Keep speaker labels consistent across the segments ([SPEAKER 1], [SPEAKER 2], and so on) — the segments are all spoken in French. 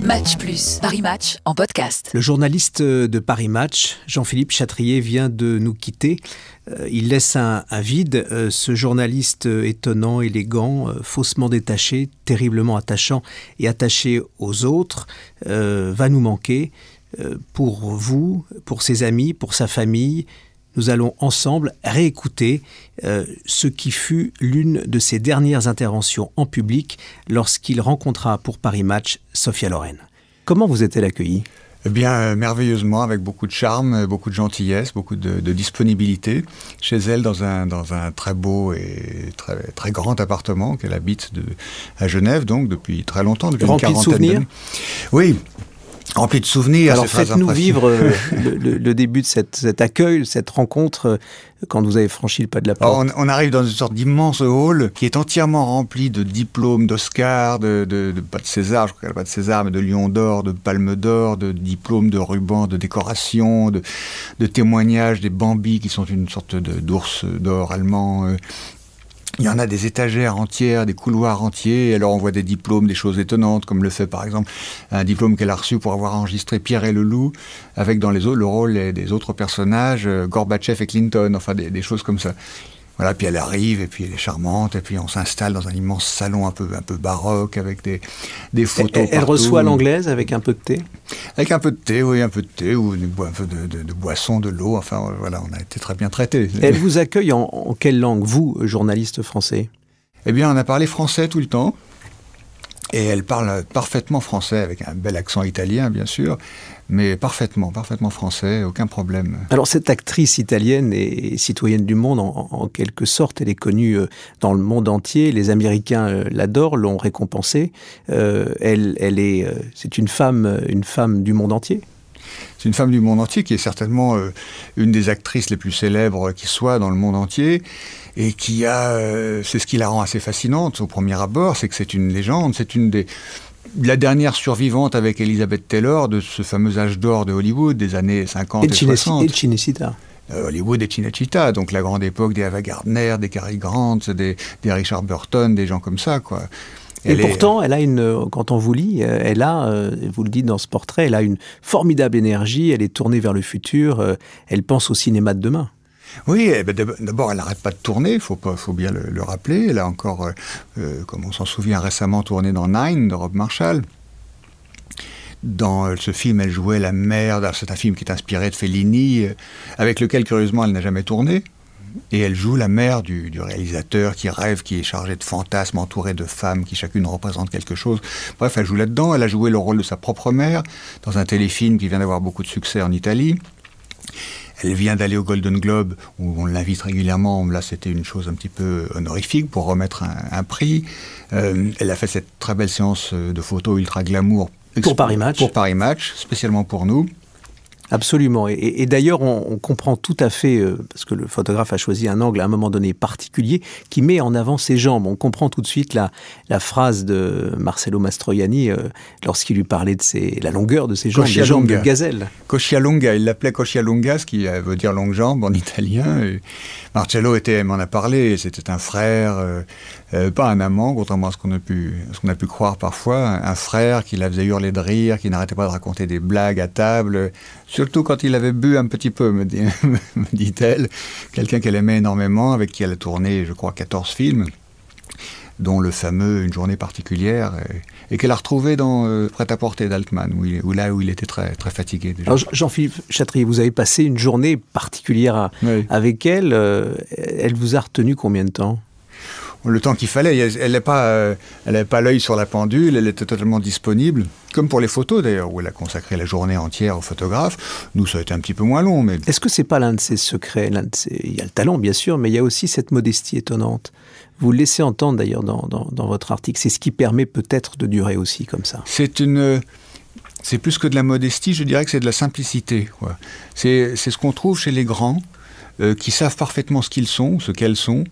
[SPEAKER 1] Match Plus, Paris Match en podcast.
[SPEAKER 2] Le journaliste de Paris Match, Jean-Philippe Chatrier, vient de nous quitter. Il laisse un vide. Ce journaliste étonnant, élégant, faussement détaché, terriblement attachant et attaché aux autres, va nous manquer. Pour vous, pour ses amis, pour sa famille, nous allons ensemble réécouter ce qui fut l'une de ses dernières interventions en public lorsqu'il rencontra pour Paris Match Sophia Loren. Comment vous est-elle accueillie ?
[SPEAKER 3] Eh bien, merveilleusement, avec beaucoup de charme, beaucoup de gentillesse, beaucoup de disponibilité. Chez elle, dans un très beau et très grand appartement qu'elle habite à Genève, donc depuis très longtemps, depuis
[SPEAKER 2] une quarantaine d'années. Rempli de souvenirs ?
[SPEAKER 3] Oui. Rempli de souvenirs.
[SPEAKER 2] Alors faites-nous vivre le début de cet accueil, cette rencontre, quand vous avez franchi le pas de la porte.
[SPEAKER 3] Alors on arrive dans une sorte d'immense hall qui est entièrement rempli de diplômes d'Oscar, pas de César, je crois qu'elle n'a pas de César, mais de Lion d'Or, de Palme d'Or, de diplômes, de rubans, de décorations, de témoignages, des Bambi qui sont une sorte d'ours d'or allemand. Il y en a des étagères entières, des couloirs entiers. Alors on voit des diplômes, des choses étonnantes, comme le fait par exemple un diplôme qu'elle a reçu pour avoir enregistré Pierre et le Loup, avec dans le rôle des autres personnages, Gorbatchev et Clinton, enfin des choses comme ça. Voilà, puis elle arrive, et puis elle est charmante, et puis on s'installe dans un immense salon un peu baroque, avec des photos
[SPEAKER 2] Elle reçoit l'anglaise avec un peu de thé ?
[SPEAKER 3] Avec un peu de thé, oui, un peu de thé, ou un peu de boisson, de l'eau, enfin voilà, on a été très bien traités.
[SPEAKER 2] Elle vous accueille en quelle langue, vous, journaliste français ?
[SPEAKER 3] Eh bien, on a parlé français tout le temps, et elle parle parfaitement français, avec un bel accent italien, bien sûr, mais parfaitement français, aucun problème. Alors
[SPEAKER 2] cette actrice italienne et citoyenne du monde, en quelque sorte, elle est connue dans le monde entier, les Américains l'adorent, l'ont récompensée, c'est une femme du monde entier.
[SPEAKER 3] C'est une femme du monde entier qui est certainement une des actrices les plus célèbres qui soit dans le monde entier, et qui c'est ce qui la rend assez fascinante au premier abord, c'est que c'est une légende, c'est la dernière survivante avec Elizabeth Taylor de ce fameux âge d'or de Hollywood des années 50 et 60.
[SPEAKER 2] Et de Cinecittà.
[SPEAKER 3] Hollywood et Cinecittà, donc la grande époque des Ava Gardner, des Cary Grant, des Richard Burton, des gens comme ça, quoi.
[SPEAKER 2] Pourtant, elle a quand on vous lit, vous le dites dans ce portrait, elle a une formidable énergie, elle est tournée vers le futur, elle pense au cinéma de demain.
[SPEAKER 3] Oui, d'abord, elle n'arrête pas de tourner, il faut bien le rappeler. Elle a encore, comme on s'en souvient récemment, tourné dans Nine, de Rob Marshall. Dans ce film, elle jouait la mère, c'est un film qui est inspiré de Fellini, avec lequel, curieusement, elle n'a jamais tourné. Et elle joue la mère du réalisateur qui rêve, qui est chargé de fantasmes, entouré de femmes qui chacune représente quelque chose. Bref, elle joue là-dedans. Elle a joué le rôle de sa propre mère dans un téléfilm qui vient d'avoir beaucoup de succès en Italie. Elle vient d'aller au Golden Globe, où on l'invite régulièrement. Là, c'était une chose un petit peu honorifique pour remettre un prix. Elle a fait cette très belle séance de photos ultra glamour.
[SPEAKER 2] Pour Paris Match.
[SPEAKER 3] Pour Paris Match, spécialement pour nous.
[SPEAKER 2] Absolument. Et d'ailleurs, on comprend tout à fait, parce que le photographe a choisi un angle à un moment donné particulier, qui met en avant ses jambes. On comprend tout de suite la phrase de Marcello Mastroianni lorsqu'il lui parlait de la longueur de ses jambes, des jambes de gazelle.
[SPEAKER 3] Coscia lunga, il l'appelait Coscia lunga, ce qui veut dire longue jambe en italien. Et Marcello m'en a parlé, c'était un frère, pas un amant, contrairement à ce qu'on a pu croire parfois, un frère qui la faisait hurler de rire, qui n'arrêtait pas de raconter des blagues à table, surtout quand il avait bu un petit peu, me dit-elle. Quelqu'un qu'elle aimait énormément, avec qui elle a tourné, je crois, 14 films, dont le fameux Une journée particulière, et qu'elle a retrouvé dans Prêt-à-porter d'Altman, où il était très, très fatigué déjà.
[SPEAKER 2] Alors Jean-Philippe Chatrier, vous avez passé une journée particulière avec elle. Elle vous a retenu combien de temps ?
[SPEAKER 3] Le temps qu'il fallait. Elle n'avait pas l'œil sur la pendule, elle était totalement disponible. Comme pour les photos d'ailleurs, où elle a consacré la journée entière au photographe. Nous, ça a été un petit peu moins long. Mais...
[SPEAKER 2] Est-ce que c'est pas l'un de ses secrets ? Il y a le talent, bien sûr, mais il y a aussi cette modestie étonnante. Vous le laissez entendre d'ailleurs dans votre article. C'est ce qui permet peut-être de durer aussi comme ça.
[SPEAKER 3] C'est plus que de la modestie, je dirais que c'est de la simplicité, quoi. C'est ce qu'on trouve chez les grands, qui savent parfaitement ce qu'ils sont, ce qu'elles sont,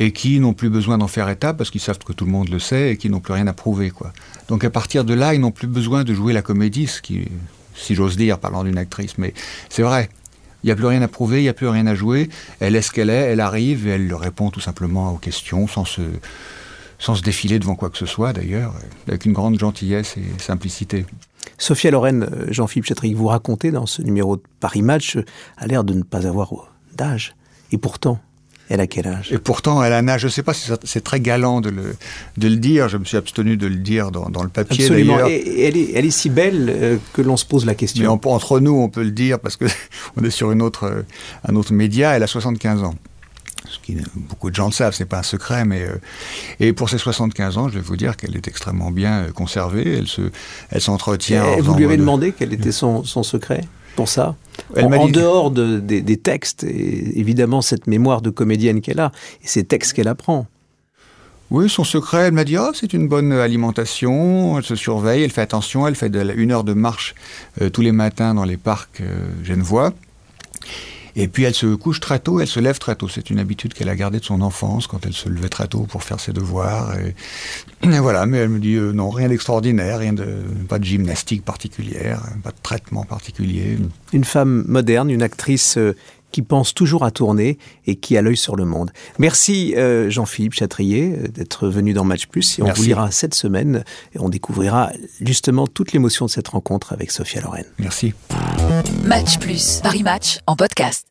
[SPEAKER 3] et qui n'ont plus besoin d'en faire état parce qu'ils savent que tout le monde le sait et qui n'ont plus rien à prouver, quoi. Donc à partir de là, ils n'ont plus besoin de jouer la comédie, ce qui, si j'ose dire, parlant d'une actrice, mais c'est vrai. Il n'y a plus rien à prouver, il n'y a plus rien à jouer. Elle est ce qu'elle est, elle arrive et elle répond tout simplement aux questions sans sans se défiler devant quoi que ce soit d'ailleurs, avec une grande gentillesse et simplicité.
[SPEAKER 2] Sophia Loren, Jean-Philippe Chatrier, vous racontez dans ce numéro de Paris Match, a l'air de ne pas avoir d'âge. Et pourtant, elle a quel âge ?
[SPEAKER 3] Et pourtant, elle a un âge, je ne sais pas si c'est très galant de le dire, je me suis abstenu de le dire dans le papier.
[SPEAKER 2] Absolument,
[SPEAKER 3] d'ailleurs.
[SPEAKER 2] Et elle est si belle que l'on se pose la question.
[SPEAKER 3] Mais entre nous, on peut le dire, parce qu'on est sur un autre média, elle a 75 ans. Ce qui, beaucoup de gens le savent, c'est pas un secret, mais et pour ses 75 ans, je vais vous dire qu'elle est extrêmement bien conservée. Elle s'entretient.
[SPEAKER 2] Vous lui avez demandé quel était son secret pour ça, en dehors des textes, et évidemment cette mémoire de comédienne qu'elle a et ces textes qu'elle apprend.
[SPEAKER 3] Oui, son secret, elle m'a dit c'est une bonne alimentation, elle se surveille, elle fait attention, elle fait 1 heure de marche tous les matins dans les parcs genevois. Et puis elle se couche très tôt, elle se lève très tôt. C'est une habitude qu'elle a gardée de son enfance, quand elle se levait très tôt pour faire ses devoirs. Et voilà, mais elle me dit non, rien d'extraordinaire, pas de gymnastique particulière, pas de traitement particulier.
[SPEAKER 2] Une femme moderne, une actrice qui pense toujours à tourner et qui a l'œil sur le monde. Merci Jean-Philippe Chatrier d'être venu dans Match Plus. Et on vous lira cette semaine et on découvrira justement toute l'émotion de cette rencontre avec Sophia Loren.
[SPEAKER 3] Merci.
[SPEAKER 1] Match Plus, Paris Match en podcast.